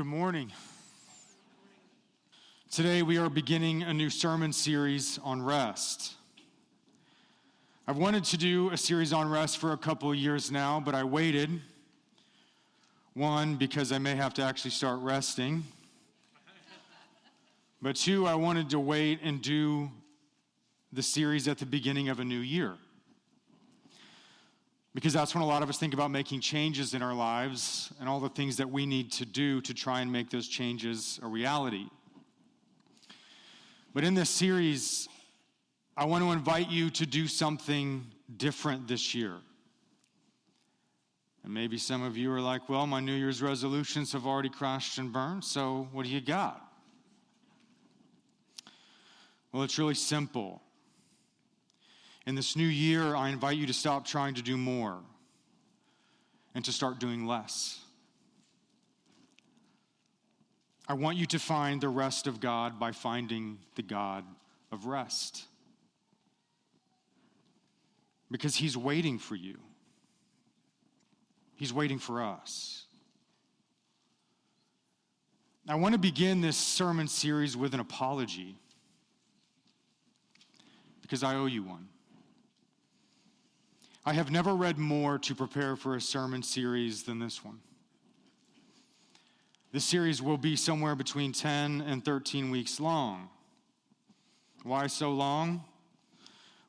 Good morning. Today we are beginning a new sermon series on rest. I've wanted to do a series on rest for a couple of years now, but I waited. One, because I may have to actually start resting. But two, I wanted to wait and do the series at the beginning of a new year. Because that's when a lot of us think about making changes in our lives and all the things that we need to do to try and make those changes a reality. But in this series, I want to invite you to do something different this year. And maybe some of you are like, well, my New Year's resolutions have already crashed and burned, so what do you got? Well, it's really simple. In this new year, I invite you to stop trying to do more and to start doing less. I want you to find the rest of God by finding the God of rest. Because He's waiting for you. He's waiting for us. I want to begin this sermon series with an apology. Because I owe you one. I have never read more to prepare for a sermon series than this one. This series will be somewhere between 10 and 13 weeks long. Why so long?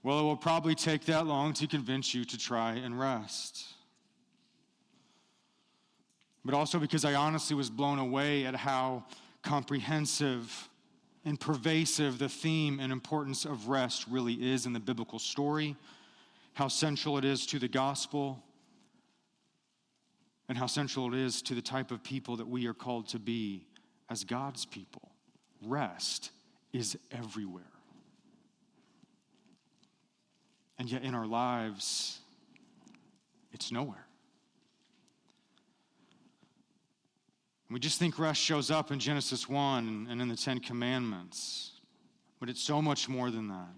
Well, it will probably take that long to convince you to try and rest. But also because I honestly was blown away at how comprehensive and pervasive the theme and importance of rest really is in the biblical story, how central it is to the gospel, and how central it is to the type of people that we are called to be as God's people. Rest is everywhere. And yet in our lives, it's nowhere. We just think rest shows up in Genesis 1 and in the 10 Commandments. But it's so much more than that.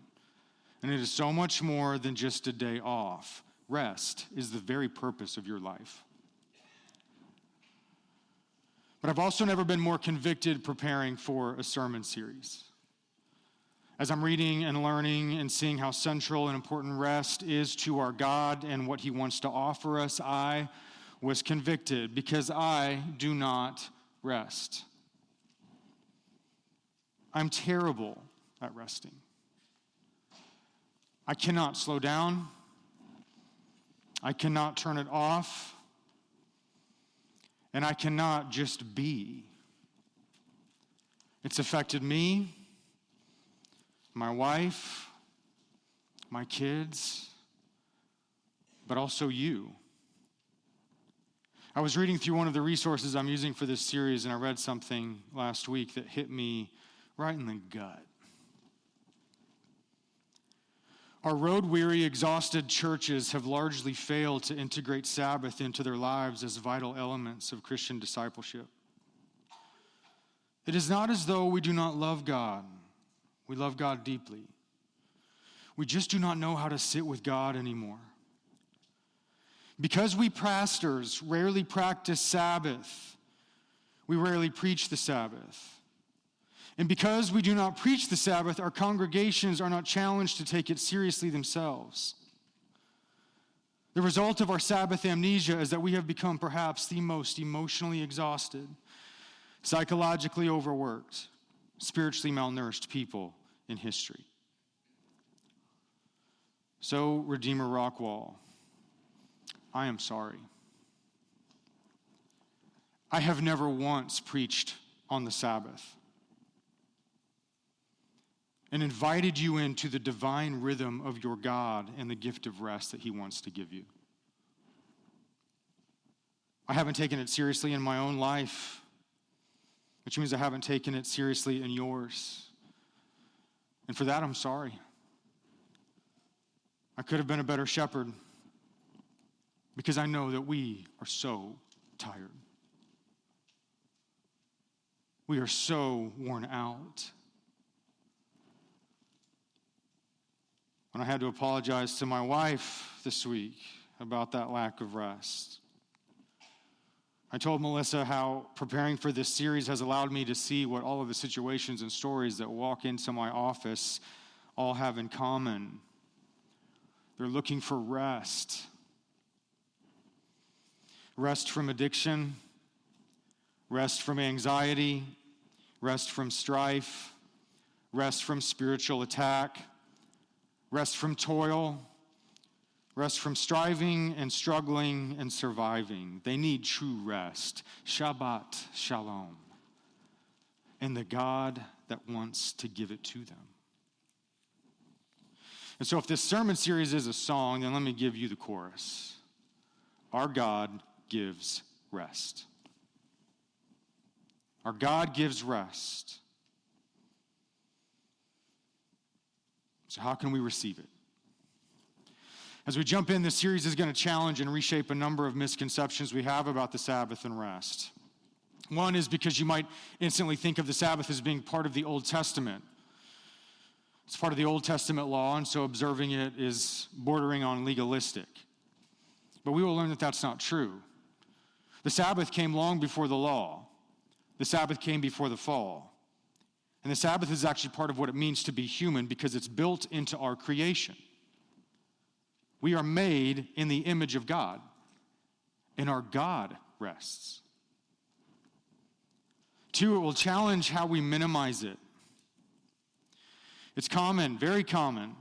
And it is so much more than just a day off. Rest is the very purpose of your life. But I've also never been more convicted preparing for a sermon series. As I'm reading and learning and seeing how central and important rest is to our God and what He wants to offer us, I was convicted because I do not rest. I'm terrible at resting. I cannot slow down. I cannot turn it off. And I cannot just be. It's affected me, my wife, my kids, but also you. I was reading through one of the resources I'm using for this series, and I read something last week that hit me right in the gut. Our road-weary, exhausted churches have largely failed to integrate Sabbath into their lives as vital elements of Christian discipleship. It is not as though we do not love God. We love God deeply. We just do not know how to sit with God anymore. Because we pastors rarely practice Sabbath, we rarely preach the Sabbath. And because we do not preach the Sabbath, our congregations are not challenged to take it seriously themselves. The result of our Sabbath amnesia is that we have become perhaps the most emotionally exhausted, psychologically overworked, spiritually malnourished people in history. So, Redeemer Rockwall, I am sorry. I have never once preached on the Sabbath and invited you into the divine rhythm of your God and the gift of rest that He wants to give you. I haven't taken it seriously in my own life, which means I haven't taken it seriously in yours. And for that, I'm sorry. I could have been a better shepherd because I know that we are so tired. We are so worn out. When I had to apologize to my wife this week about that lack of rest, I told Melissa how preparing for this series has allowed me to see what all of the situations and stories that walk into my office all have in common. They're looking for rest. Rest from addiction, rest from anxiety, rest from strife, rest from spiritual attack, rest from toil, rest from striving and struggling and surviving. They need true rest. Shabbat shalom. And the God that wants to give it to them. And so if this sermon series is a song, then let me give you the chorus. Our God gives rest. Our God gives rest. So how can we receive it? As we jump in, this series is going to challenge and reshape a number of misconceptions we have about the Sabbath and rest. One is because you might instantly think of the Sabbath as being part of the Old Testament. It's part of the Old Testament law, and so observing it is bordering on legalistic. But we will learn that that's not true. The Sabbath came long before the law. The Sabbath came before the fall. And the Sabbath is actually part of what it means to be human because it's built into our creation. We are made in the image of God, and our God rests. Two, it will challenge how we minimize it. It's common, very common,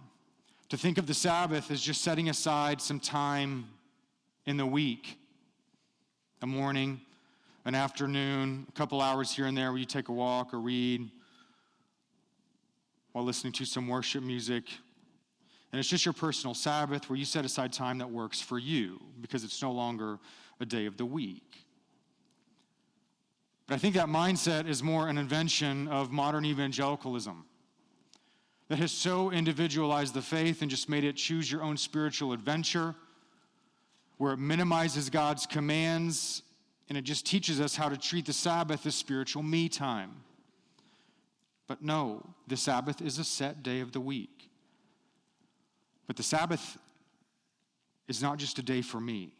to think of the Sabbath as just setting aside some time in the week, a morning, an afternoon, a couple hours here and there where you take a walk or read while listening to some worship music. And it's just your personal Sabbath where you set aside time that works for you because it's no longer a day of the week. But I think that mindset is more an invention of modern evangelicalism that has so individualized the faith and just made it choose your own spiritual adventure, where it minimizes God's commands and it just teaches us how to treat the Sabbath as spiritual me time. But no, the Sabbath is a set day of the week. But the Sabbath is not just a day for me.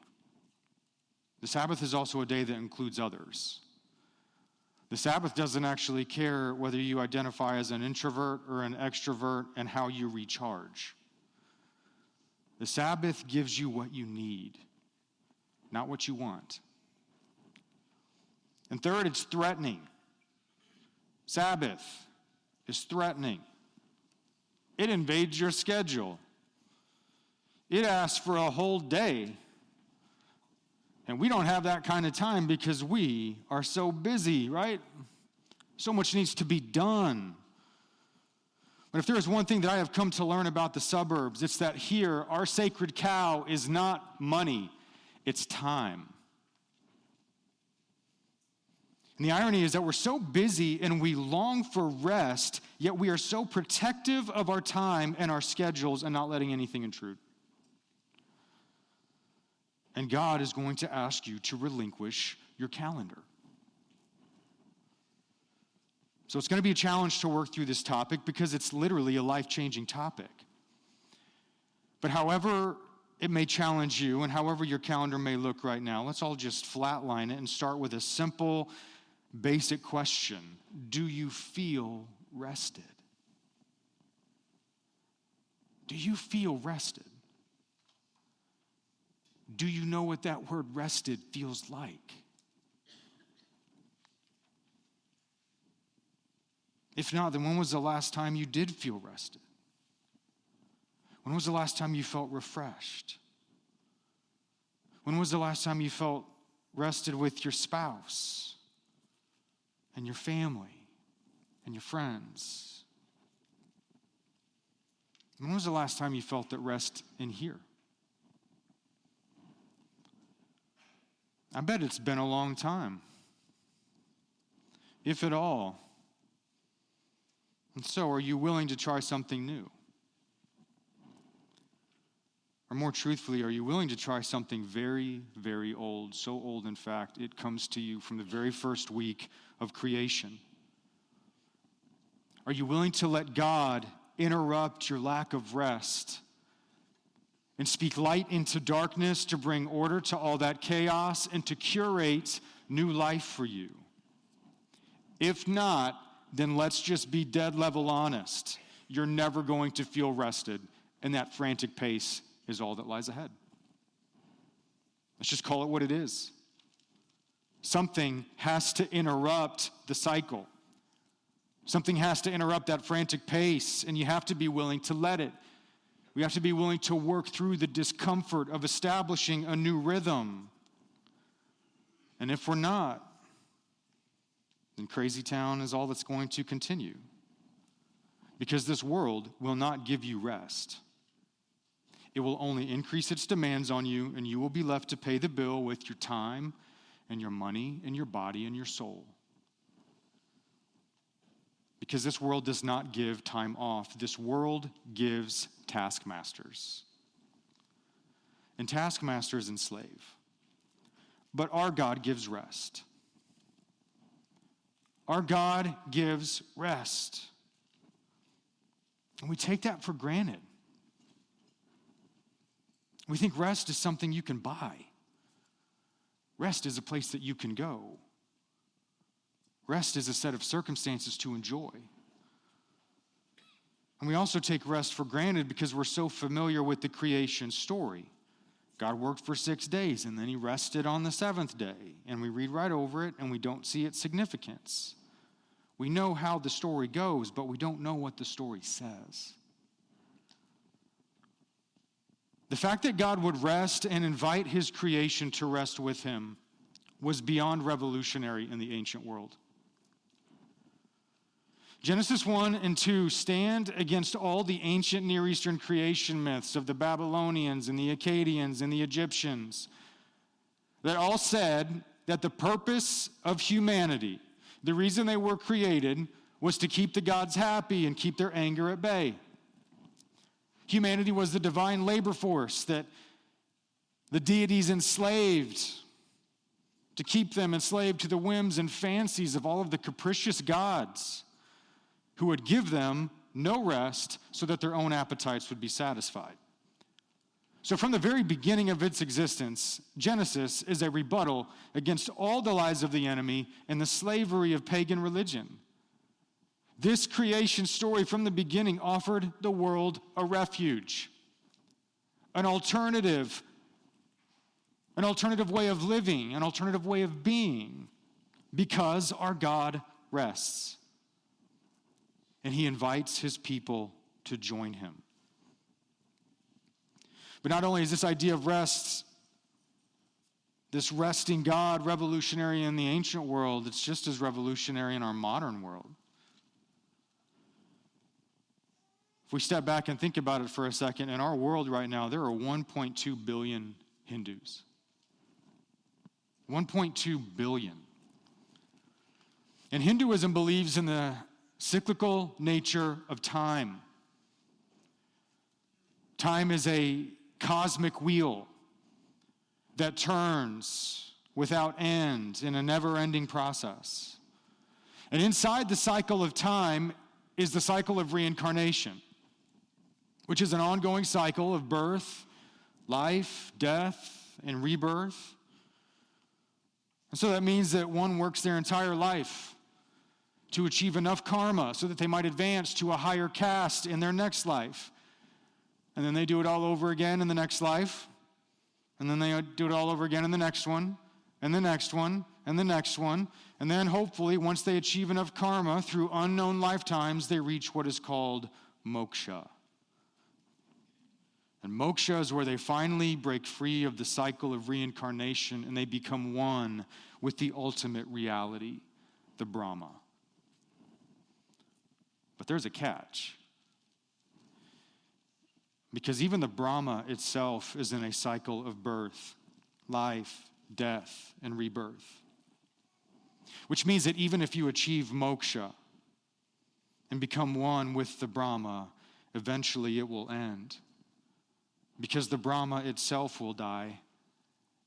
The Sabbath is also a day that includes others. The Sabbath doesn't actually care whether you identify as an introvert or an extrovert and how you recharge. The Sabbath gives you what you need, not what you want. And third, it's threatening. Sabbath is threatening. It invades your schedule. It asks for a whole day. And we don't have that kind of time because we are so busy, right? So much needs to be done. But if there is one thing that I have come to learn about the suburbs, it's that here, our sacred cow is not money, it's time. And the irony is that we're so busy and we long for rest, yet we are so protective of our time and our schedules and not letting anything intrude. And God is going to ask you to relinquish your calendar. So it's going to be a challenge to work through this topic because it's literally a life-changing topic. But however it may challenge you and however your calendar may look right now, let's all just flatline it and start with a simple, basic question. Do you feel rested? Do you feel rested? Do you know what that word rested feels like? If not, then when was the last time you did feel rested? When was the last time you felt refreshed? When was the last time you felt rested with your spouse and your family and your friends? When was the last time you felt that rest in here? I bet it's been a long time, if at all. And so, are you willing to try something new? Or more truthfully, are you willing to try something very, very old, so old, in fact, it comes to you from the very first week of creation? Are you willing to let God interrupt your lack of rest and speak light into darkness to bring order to all that chaos and to curate new life for you. If not, then let's just be dead level honest. You're never going to feel rested, and that frantic pace is all that lies ahead. Let's just call it what it is. Something has to interrupt the cycle. Something has to interrupt that frantic pace, and you have to be willing to let it. We have to be willing to work through the discomfort of establishing a new rhythm. And if we're not, then crazy town is all that's going to continue. Because this world will not give you rest. It will only increase its demands on you, and you will be left to pay the bill with your time and your money and your body and your soul. Because this world does not give time off. This world gives taskmasters. And taskmasters enslave. But our God gives rest. Our God gives rest. And we take that for granted. We think rest is something you can buy. Rest is a place that you can go. Rest is a set of circumstances to enjoy. And we also take rest for granted because we're so familiar with the creation story. God worked for 6 days, and then he rested on the seventh day. And we read right over it, and we don't see its significance. We know how the story goes, but we don't know what the story says. The fact that God would rest and invite his creation to rest with him was beyond revolutionary in the ancient world. Genesis 1 and 2 stand against all the ancient Near Eastern creation myths of the Babylonians and the Akkadians and the Egyptians that all said that the purpose of humanity, the reason they were created, was to keep the gods happy and keep their anger at bay. Humanity was the divine labor force that the deities enslaved to keep them enslaved to the whims and fancies of all of the capricious gods who would give them no rest so that their own appetites would be satisfied. So from the very beginning of its existence, Genesis is a rebuttal against all the lies of the enemy and the slavery of pagan religion. This creation story from the beginning offered the world a refuge, an alternative way of living, an alternative way of being, because our God rests. And he invites his people to join him. But not only is this idea of rest, this resting God, revolutionary in the ancient world, it's just as revolutionary in our modern world. If we step back and think about it for a second, in our world right now, there are 1.2 billion Hindus. 1.2 billion. And Hinduism believes in the cyclical nature of time. Time is a cosmic wheel that turns without end in a never-ending process. And inside the cycle of time is the cycle of reincarnation, which is an ongoing cycle of birth, life, death, and rebirth. And so that means that one works their entire life to achieve enough karma so that they might advance to a higher caste in their next life. And then they do it all over again in the next life. And then they do it all over again in the next one, and the next one, and the next one. And then hopefully, once they achieve enough karma through unknown lifetimes, they reach what is called moksha. And moksha is where they finally break free of the cycle of reincarnation and they become one with the ultimate reality, the Brahma. But there's a catch. Because even the Brahma itself is in a cycle of birth, life, death, and rebirth. Which means that even if you achieve moksha and become one with the Brahma, eventually it will end. Because the Brahma itself will die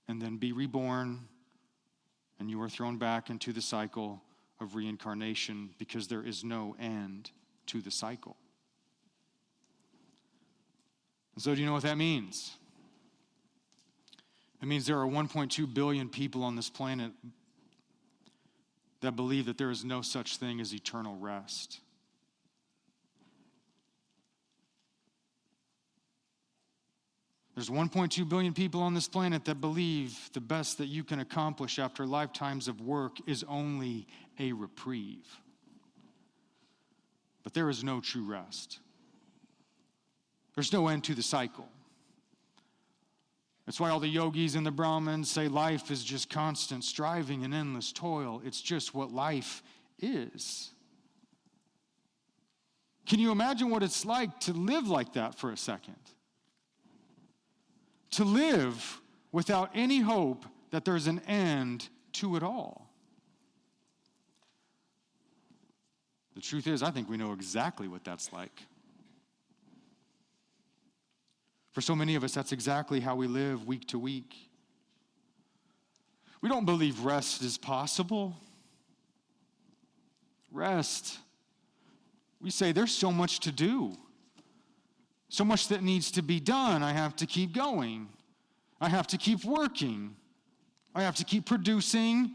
and then be reborn, and you are thrown back into the cycle of reincarnation because there is no end to the cycle. And so do you know what that means? It means there are 1.2 billion people on this planet that believe that there is no such thing as eternal rest. There's 1.2 billion people on this planet that believe the best that you can accomplish after lifetimes of work is only a reprieve. But there is no true rest. There's no end to the cycle. That's why all the yogis and the Brahmins say life is just constant striving and endless toil. It's just what life is. Can you imagine what it's like to live like that for a second? To live without any hope that there's an end to it all. The truth is, I think we know exactly what that's like. For so many of us, that's exactly how we live week to week. We don't believe rest is possible. Rest. We say there's so much to do. So much that needs to be done. I have to keep going. I have to keep working. I have to keep producing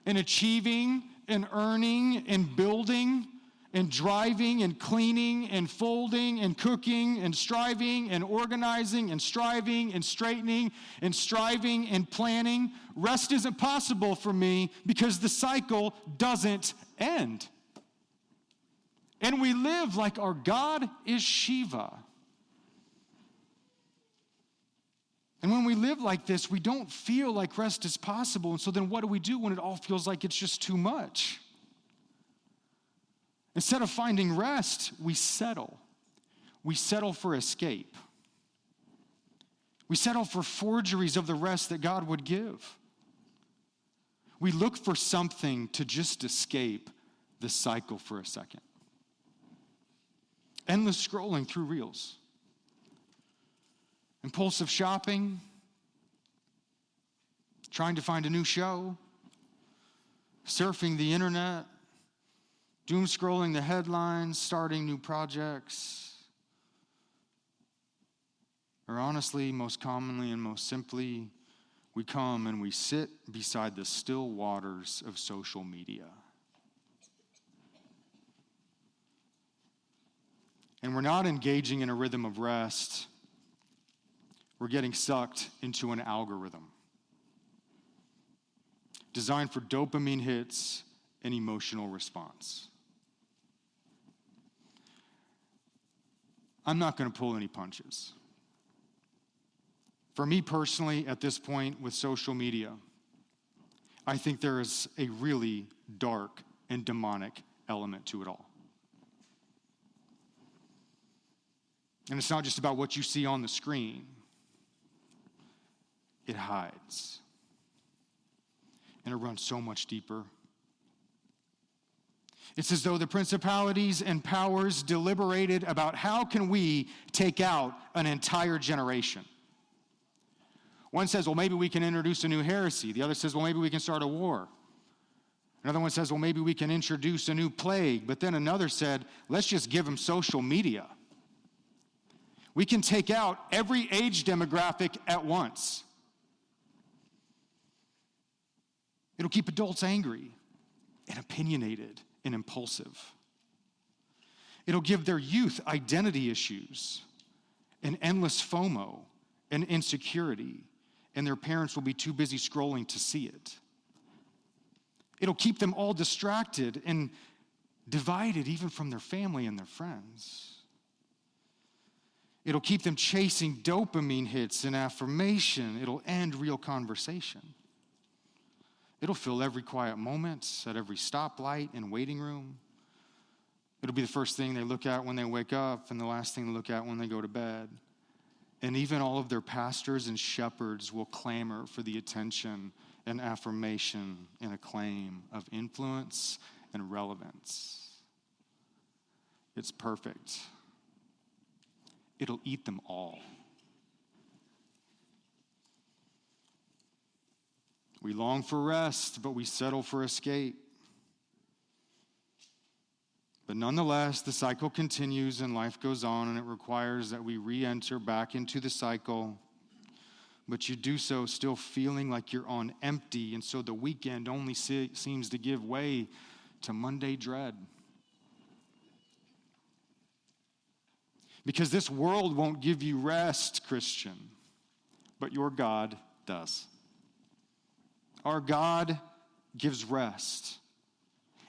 and achieving and earning and building and driving and cleaning and folding and cooking and striving and organizing and striving and straightening and striving and planning. Rest isn't possible for me because the cycle doesn't end. And we live like our God is Shiva. And when we live like this, we don't feel like rest is possible. And so then what do we do when it all feels like it's just too much? Instead of finding rest, we settle. We settle for escape. We settle for forgeries of the rest that God would give. We look for something to just escape the cycle for a second. Endless scrolling through reels. Impulsive shopping, trying to find a new show, surfing the internet, doom scrolling the headlines, starting new projects. Or honestly, most commonly and most simply, we come and we sit beside the still waters of social media. And we're not engaging in a rhythm of rest. We're getting sucked into an algorithm designed for dopamine hits and emotional response. I'm not going to pull any punches. For me personally, at this point with social media, I think there is a really dark and demonic element to it all. And it's not just about what you see on the screen. It hides. And it runs so much deeper. It's as though the principalities and powers deliberated about how can we take out an entire generation. One says, well, maybe we can introduce a new heresy. The other says, well, maybe we can start a war. Another one says, well, maybe we can introduce a new plague. But then another said, let's just give them social media. We can take out every age demographic at once. It'll keep adults angry and opinionated and impulsive. It'll give their youth identity issues and endless FOMO and insecurity, and their parents will be too busy scrolling to see it. It'll keep them all distracted and divided even from their family and their friends. It'll keep them chasing dopamine hits and affirmation. It'll end real conversation. It'll fill every quiet moment at every stoplight and waiting room. It'll be the first thing they look at when they wake up and the last thing they look at when they go to bed. And even all of their pastors and shepherds will clamor for the attention and affirmation and acclaim of influence and relevance. It's perfect. It'll eat them all. We long for rest, but we settle for escape. But nonetheless, the cycle continues and life goes on, and it requires that we re-enter back into the cycle, but you do so still feeling like you're on empty, and so the weekend only seems to give way to Monday dread. Because this world won't give you rest, Christian, but your God does. Our God gives rest.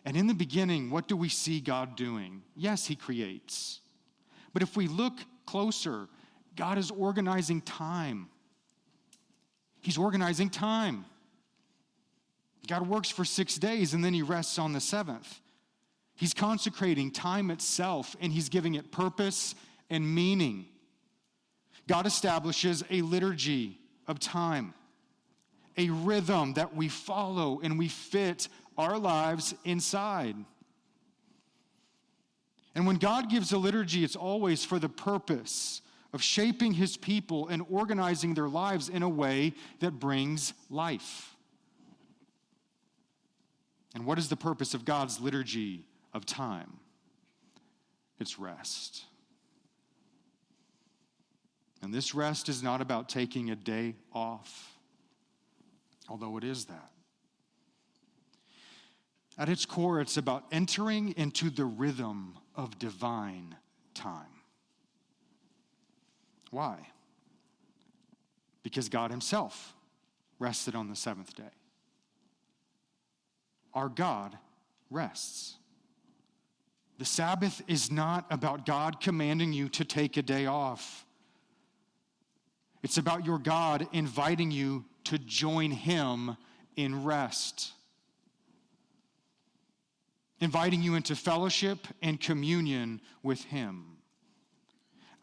And in the beginning, what do we see God doing? Yes, he creates. But if we look closer, God is organizing time. He's organizing time. God works for 6 days and then he rests on the seventh. He's consecrating time itself and he's giving it purpose and meaning. God establishes a liturgy of time, a rhythm that we follow and we fit our lives inside. And when God gives a liturgy, it's always for the purpose of shaping his people and organizing their lives in a way that brings life. And what is the purpose of God's liturgy of time? It's rest. And this rest is not about taking a day off, although it is that. At its core, it's about entering into the rhythm of divine time. Why? Because God himself rested on the seventh day. Our God rests. The Sabbath is not about God commanding you to take a day off. It's about your God inviting you to join him in rest. Inviting you into fellowship and communion with him.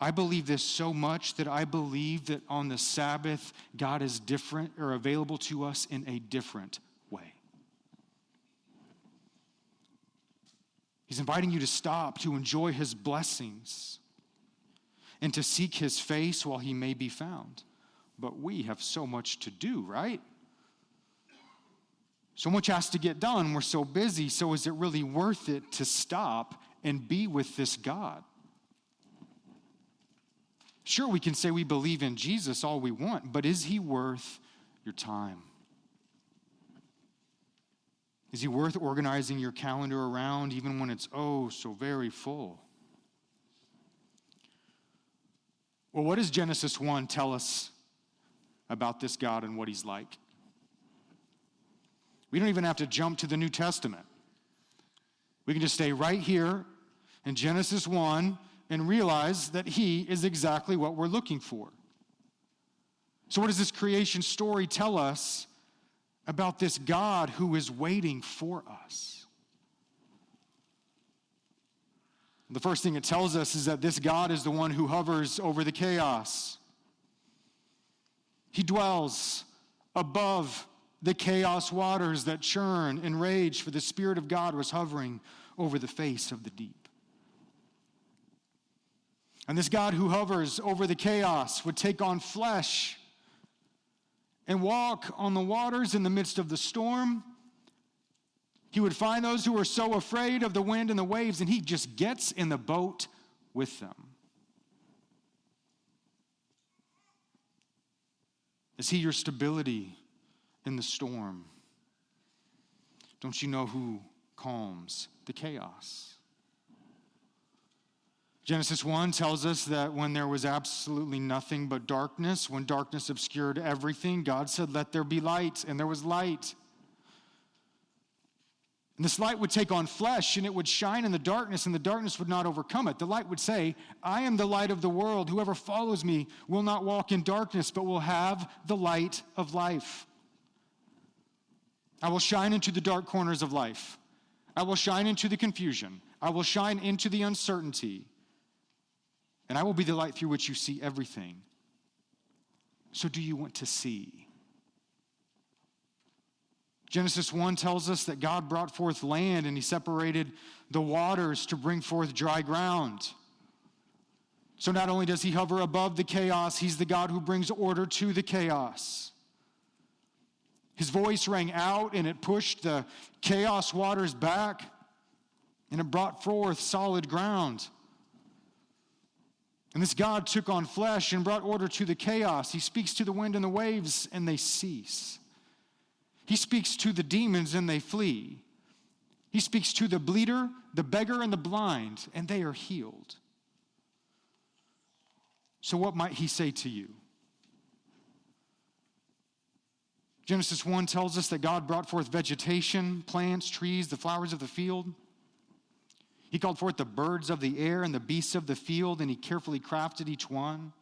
I believe this so much that I believe that on the Sabbath, God is different or available to us in a different way. He's inviting you to stop, to enjoy his blessings, and to seek his face while he may be found. But we have so much to do, right? So much has to get done. We're so busy. So is it really worth it to stop and be with this God? Sure, we can say we believe in Jesus all we want, but is he worth your time? Is he worth organizing your calendar around even when it's oh so very full? Well, what does Genesis 1 tell us about this God and what he's like? We don't even have to jump to the New Testament. We can just stay right here in Genesis 1 and realize that he is exactly what we're looking for. So what does this creation story tell us about this God who is waiting for us? The first thing it tells us is that this God is the one who hovers over the chaos. He dwells above the chaos waters that churn and rage, for the Spirit of God was hovering over the face of the deep. And this God who hovers over the chaos would take on flesh and walk on the waters in the midst of the storm. He would find those who were so afraid of the wind and the waves, and he just gets in the boat with them. Is he your stability in the storm? Don't you know who calms the chaos? Genesis 1 tells us that when there was absolutely nothing but darkness, when darkness obscured everything, God said, "Let there be light," and there was light. And this light would take on flesh, and it would shine in the darkness, and the darkness would not overcome it. The light would say, "I am the light of the world. Whoever follows me will not walk in darkness, but will have the light of life. I will shine into the dark corners of life. I will shine into the confusion. I will shine into the uncertainty. And I will be the light through which you see everything." So do you want to see? Genesis 1 tells us that God brought forth land and he separated the waters to bring forth dry ground. So not only does he hover above the chaos, he's the God who brings order to the chaos. His voice rang out and it pushed the chaos waters back and it brought forth solid ground. And this God took on flesh and brought order to the chaos. He speaks to the wind and the waves, and they cease. He speaks to the demons, and they flee. He speaks to the bleeder, the beggar, and the blind, and they are healed. So what might he say to you? Genesis 1 tells us that God brought forth vegetation, plants, trees, the flowers of the field. He called forth the birds of the air and the beasts of the field, and he carefully crafted each one.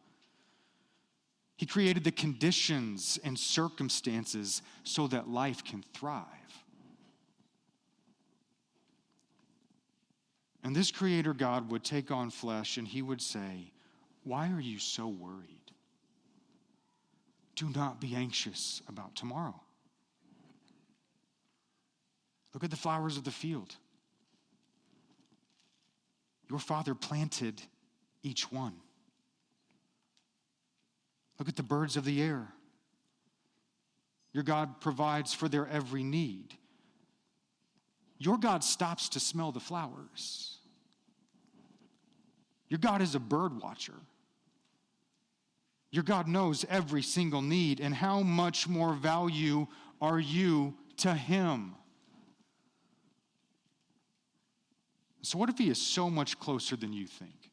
He created the conditions and circumstances so that life can thrive. And this Creator God would take on flesh and he would say, "Why are you so worried? Do not be anxious about tomorrow. Look at the flowers of the field. Your Father planted each one. Look at the birds of the air. Your God provides for their every need. Your God stops to smell the flowers. Your God is a bird watcher. Your God knows every single need, and how much more value are you to him?" So what if he is so much closer than you think?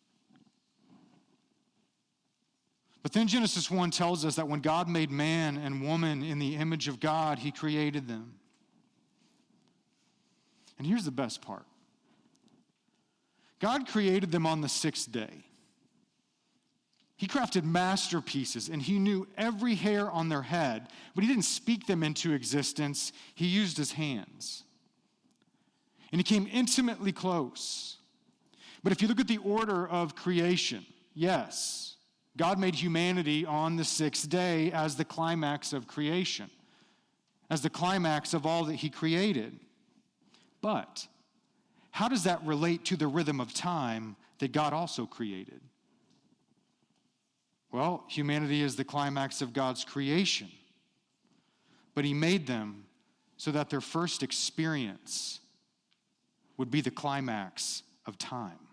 But then Genesis 1 tells us that when God made man and woman in the image of God, he created them. And here's the best part. God created them on the sixth day. He crafted masterpieces, and he knew every hair on their head, but he didn't speak them into existence. He used his hands. And he came intimately close. But if you look at the order of creation, yes, God made humanity on the sixth day as the climax of creation, as the climax of all that he created. But how does that relate to the rhythm of time that God also created? Well, humanity is the climax of God's creation, but he made them so that their first experience would be the climax of time.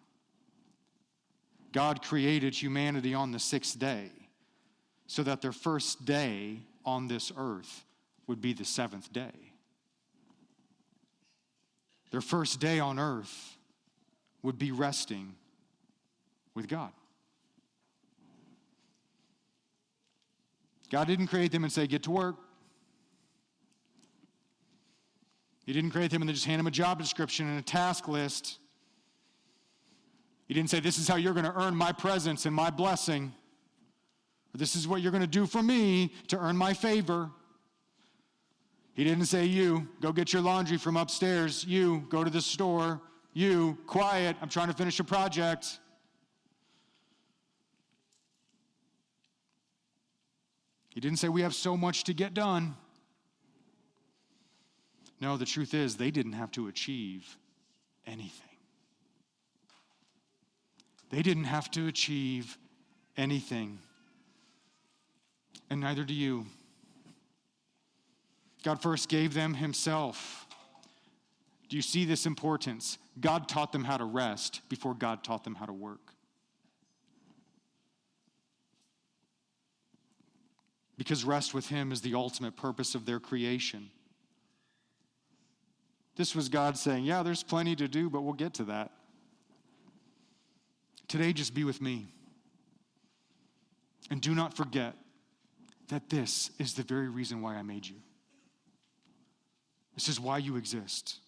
God created humanity on the sixth day so that their first day on this earth would be the seventh day. Their first day on earth would be resting with God. God didn't create them and say, "Get to work." He didn't create them and then just hand them a job description and a task list. He didn't say, "This is how you're going to earn my presence and my blessing. Or this is what you're going to do for me to earn my favor." He didn't say, "You, go get your laundry from upstairs. You, go to the store. You, quiet, I'm trying to finish a project." He didn't say, "We have so much to get done." No, the truth is, they didn't have to achieve anything. They didn't have to achieve anything. And neither do you. God first gave them himself. Do you see this importance? God taught them how to rest before God taught them how to work. Because rest with him is the ultimate purpose of their creation. This was God saying, "Yeah, there's plenty to do, but we'll get to that. Today, just be with me. And do not forget that this is the very reason why I made you. This is why you exist.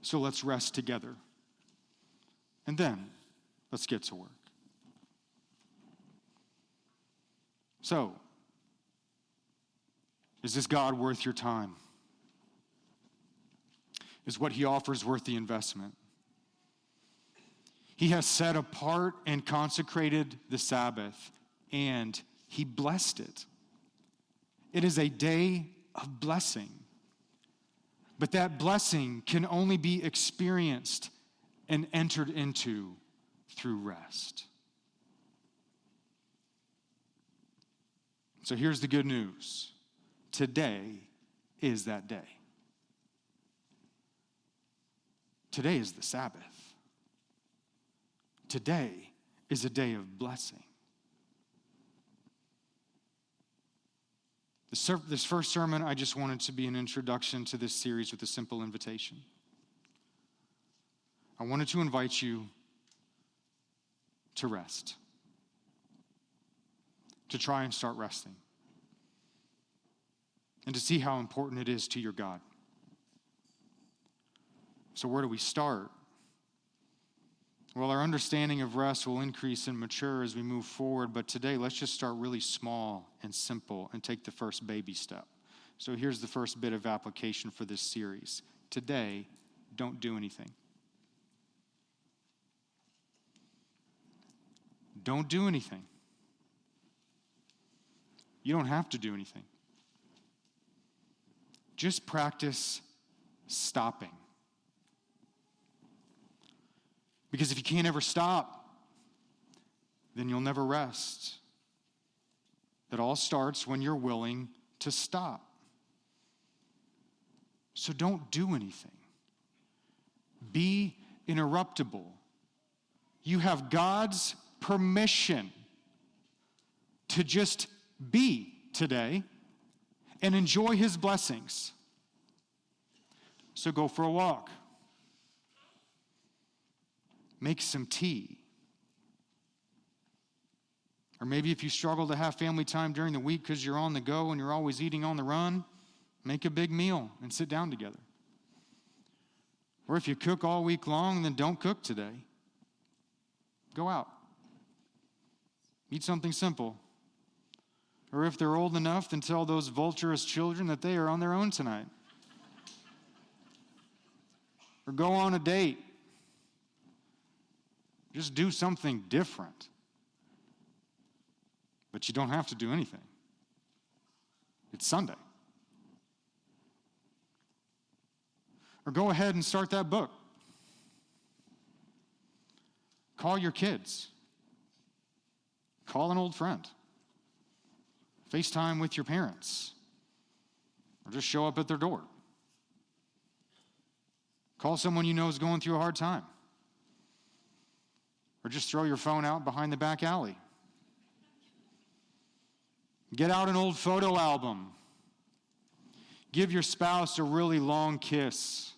So let's rest together. And then, let's get to work." So, is this God worth your time? Is what he offers worth the investment? He has set apart and consecrated the Sabbath, and he blessed it. It is a day of blessing. But that blessing can only be experienced and entered into through rest. So here's the good news. Today is that day. Today is the Sabbath. Today is a day of blessing. This first sermon, I just wanted to be an introduction to this series with a simple invitation. I wanted to invite you to rest, to try and start resting, and to see how important it is to your God. So where do we start? Well, our understanding of rest will increase and mature as we move forward, but today let's just start really small and simple and take the first baby step. So here's the first bit of application for this series. Today, don't do anything. Don't do anything. You don't have to do anything. Just practice stopping. Because if you can't ever stop, then you'll never rest. It all starts when you're willing to stop. So don't do anything. Be interruptible. You have God's permission to just be today and enjoy his blessings. So go for a walk. Make some tea. Or maybe if you struggle to have family time during the week because you're on the go and you're always eating on the run, make a big meal and sit down together. Or if you cook all week long, then don't cook today. Go out. Eat something simple. Or if they're old enough, then tell those vulturous children that they are on their own tonight. Or go on a date. Just do something different. But you don't have to do anything. It's Sunday. Or go ahead and start that book. Call your kids. Call an old friend. FaceTime with your parents. Or just show up at their door. Call someone you know is going through a hard time. Or just throw your phone out behind the back alley. Get out an old photo album. Give your spouse a really long kiss.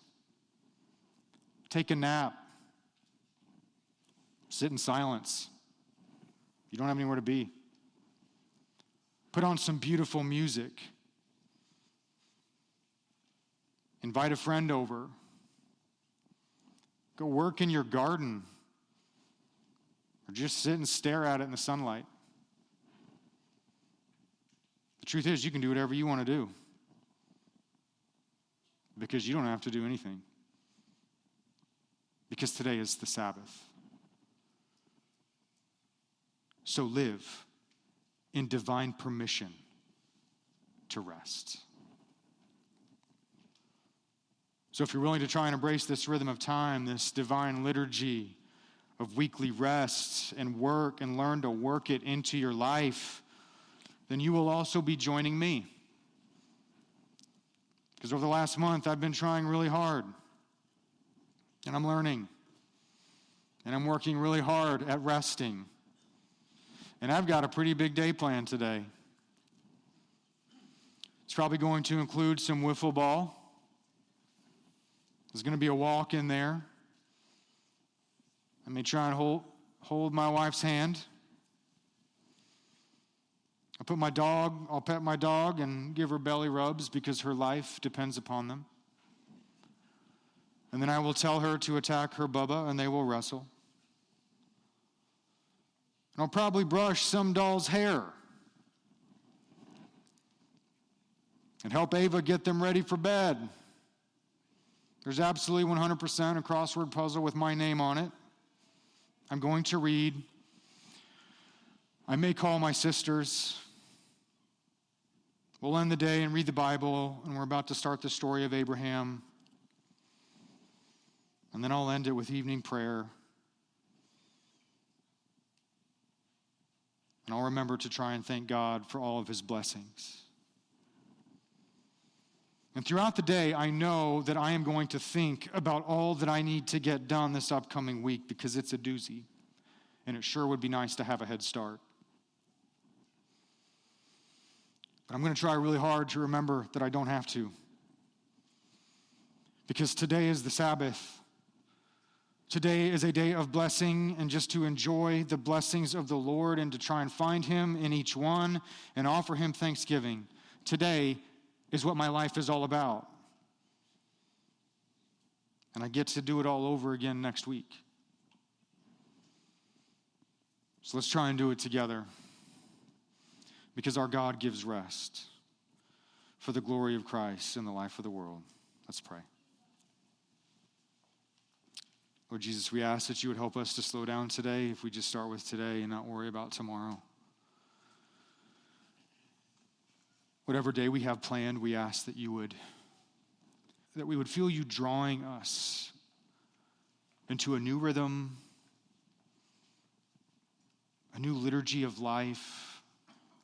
Take a nap. Sit in silence. You don't have anywhere to be. Put on some beautiful music. Invite a friend over. Go work in your garden. Or just sit and stare at it in the sunlight. The truth is, you can do whatever you want to do. Because you don't have to do anything. Because today is the Sabbath. So live in divine permission to rest. So if you're willing to try and embrace this rhythm of time, this divine liturgy of weekly rest and work, and learn to work it into your life, then you will also be joining me. Because over the last month, I've been trying really hard. And I'm learning. And I'm working really hard at resting. And I've got a pretty big day planned today. It's probably going to include some wiffle ball. There's going to be a walk in there. I may try and hold my wife's hand. I'll pet my dog and give her belly rubs because her life depends upon them. And then I will tell her to attack her Bubba and they will wrestle. And I'll probably brush some doll's hair and help Ava get them ready for bed. There's absolutely 100% a crossword puzzle with my name on it. I'm going to read. I may call my sisters. We'll end the day and read the Bible, and we're about to start the story of Abraham. And then I'll end it with evening prayer. And I'll remember to try and thank God for all of his blessings. And throughout the day, I know that I am going to think about all that I need to get done this upcoming week because it's a doozy. and it sure would be nice to have a head start. But I'm going to try really hard to remember that I don't have to. Because today is the Sabbath. Today is a day of blessing, and just to enjoy the blessings of the Lord and to try and find him in each one and offer him thanksgiving. Today is what my life is all about. And I get to do it all over again next week. So let's try and do it together. Because our God gives rest for the glory of Christ in the life of the world. Let's pray. Lord Jesus, we ask that you would help us to slow down today if we just start with today and not worry about tomorrow. Whatever day we have planned, we ask that we would feel you drawing us into a new rhythm, a new liturgy of life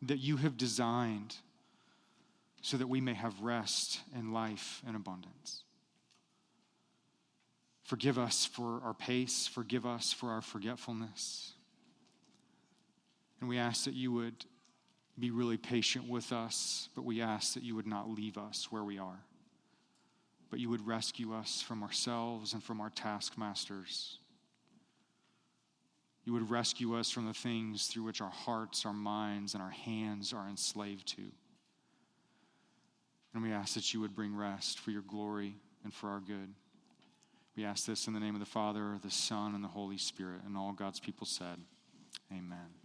that you have designed so that we may have rest and life in abundance. Forgive us for our pace. Forgive us for our forgetfulness. And we ask that you would be really patient with us, but we ask that you would not leave us where we are, but you would rescue us from ourselves and from our taskmasters. You would rescue us from the things through which our hearts, our minds, and our hands are enslaved to. And we ask that you would bring rest for your glory and for our good. We ask this in the name of the Father, the Son, and the Holy Spirit, and all God's people said, amen.